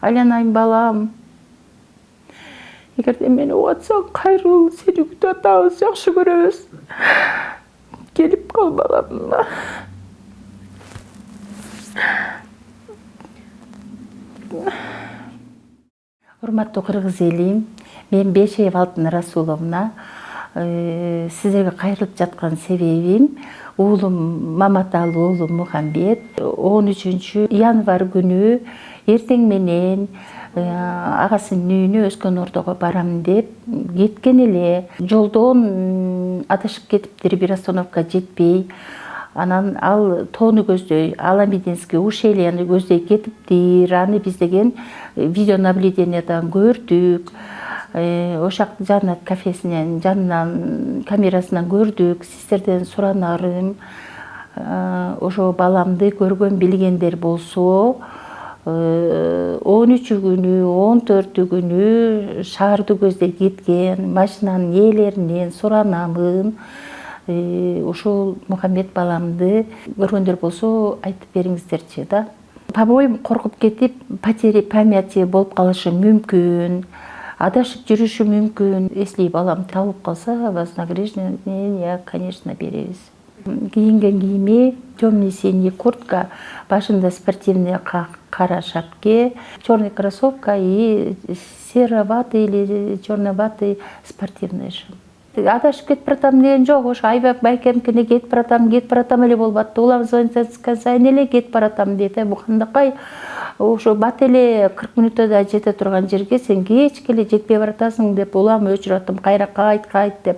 Айланайым балам. Эгерде мени угуп атсаң, кайрылуу, сени күтүп атабыз, жакшы көрөбүз. Келип кал балам. Урматтуу кыргыз элим, мен Бейшеев Алтын Расуловна. Сиздерге кайрылып жаткан себебим уулум Маматалы уулум Мухамбет 13 январь күнү эртең менен агасынын үйүнө Өскөн Ордого барам деп кеткен эле. Жолдон адашып кетиптир, бир остановка жетпей. Анан ал тоону көздөй, Аламединский ущельяны көздөй кетиптир. Аны биз деген видеонаблюдениядан көрдүк. Ошак Жаннат кафесинен жанынан камерасынан көрдүк. Сиздерден суранарым, ошо баламды көргөн билгендер болсо 13 күнү, 14 күнү шаарды көздөй кеткен машинанын ээлеринен суранамын. Ошол Мухамбет баламды көргөндөр болсо айтып бериңиздерчи да. По-моему, коркуп кетип, потери памяти болуп калышы мүмкүн. Адашып жүрүшү мүмкүн. Если балам табылып калса, вознаграждение, конечно, беребиз. Кийинген кийими темный синий куртка, башында спортивный кара шапке, черный кроссовка и сероватый или черноватый спортивный шорт. Адашып кетип баратам деген жок, ошо Айбек байкемкине кетип баратам эле болуп атты. Улам звонить сайын эле кетип баратам дейт. Бу кандакай ошо бат эле 40 мүнөттө да жете турган жерге сен кечке эле жетпей баратасың деп улам өчүрөттүм. Кайра кайт деп.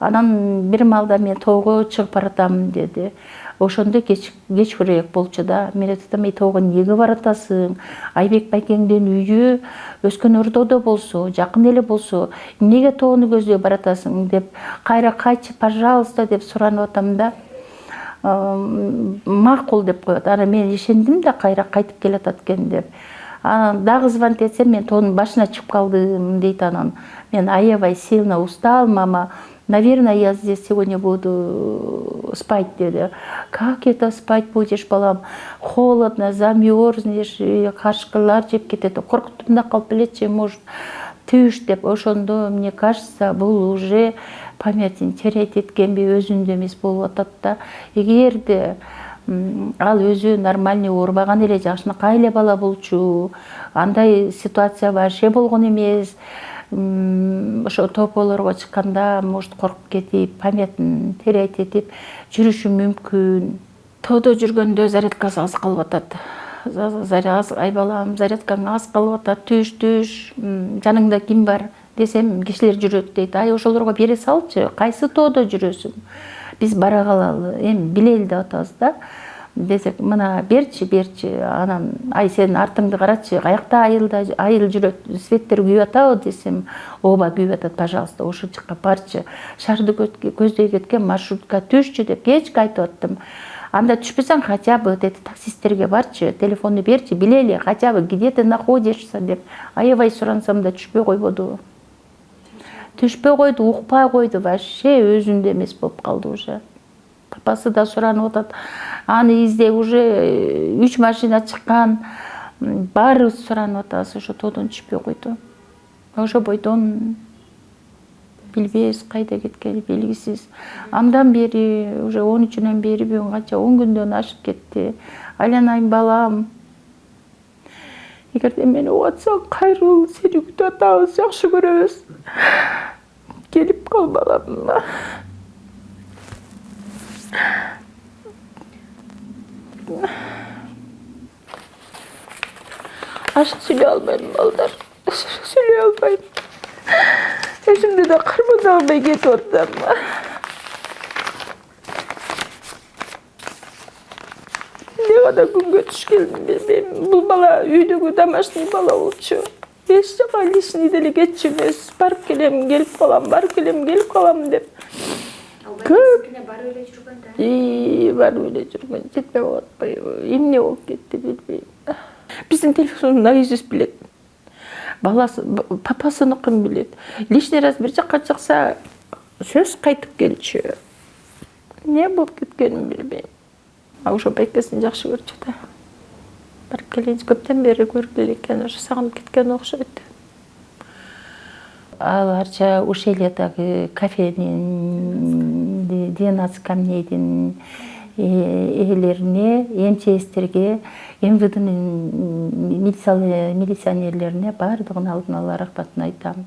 Анан бир маалда мен тоого чыгып баратам деди. Ошондо кечкирээк болчу да. Мен айтам, тоого эмнеге баратасың? Айбек байкеңдин үйү Өскөн Ордодо болсо, жакын эле болсо, эмнеге тоону көздөй баратасың деп, кайра кайтчы, пожалуйста деп суранып атам да. Макул деп коет. Ана мен ишендим да, кайра кайтып келатат экен деп. Анан дагы звонить этсем, мен тоонун башына чыгып калдым дейт. Анан мен аябай сильно устал, мама. Наверное, я здесь сегодня буду спать, деди. Как это спать будешь, балам? Холодно, замерзнешь, кашкылар жеп кетет. Коркуттум да калып элечи, может, түш деп. Ошондо, мне кажется, бул уже памятин терять эткенби, өзүндө эмес болуп атат да. Эгерде ал өзү нормальный оорубаган эле, жакшынакай эле бала болчу, андай ситуация вообще болгон эмес. Ошо тополорго чыкканда, может, коркуп кетип, памятын терять этип жүрүшү мүмкүн. Тоодо жүргөндө зарядкасы аз калып атат. Ай балам, зарядкаң аз калып атат, түш, жаныңда ким бар десем, кишилер жүрөт дейт. Ай, ошолорго бере салчы, кайсы тоодо жүрөсүң? Биз бара калалы, эми билели деп атабыз да. Десек, мына берчи. Анан, ай, сен артыңды карачы, каякта айыл жүрөт, светтер күйүп атабы десем, ооба күйүп атат, пожалуйста, ошол жакка барчы. Шаарды көздөй кеткен маршрутка түшчү деп кечке айтып аттым. Анда түшпөсөң, хотя бы таксисттерге барчы, телефонду берчи, билели, хотя бы где ты находишься деп. Аябай сурансам да түшпөй койбоду. Түшпөй койду, укпай койду, вообще өзүндө эмес болуп калды уже. Папасы да суранып атат. Аны издеп уже 3 машина чыккан. Баарыбыз суранып атабыз, ошо тоодон түшпөй койду. Ошо бойдон билбейбиз кайда кеткени белгисиз. Андан бери уже 13-үнөн бери бүгүн канча 10 күндөн ашып кетти. Айланайым балам. Эгерде мени угуп атсаң, кайрылуу, сени күтүп атабыз, жакшы көрөбүз. Келип кал балам. Ашык сүйлөй албайм, балдар. Сүйлөй албайм. Өзүмдү да кармана албай кетип атам. Эмне гана күнгө түшкөнүмдү билбейм. Бул бала үйдөгү домашний бала болчу. Эч жака лишний деле кетчү эмес. Барып келем, келип калам деп. Барып эле жүргөн да. Барып эле жүргөн. Жетпей атпайбы. Эмне болуп кетти билбейм. Биздин телефонду наизусть билет. Баласы, папасыныкын билет. Лишний раз бир жакка чыкса, сөз кайтып келчү. Не болуп кеткенин билбейм. Ошо байкесин жакшы көрчү да. барып келейинчи көптөн бери көргүлө экен, ушу сагынып кеткен окшойт. Аларча ушул эле дагы кафенин, ДНК камнейдин ээлерине, МЧСтерге, МВДнын милиционерлерине баардыгына алдын ала рахматымды айтам.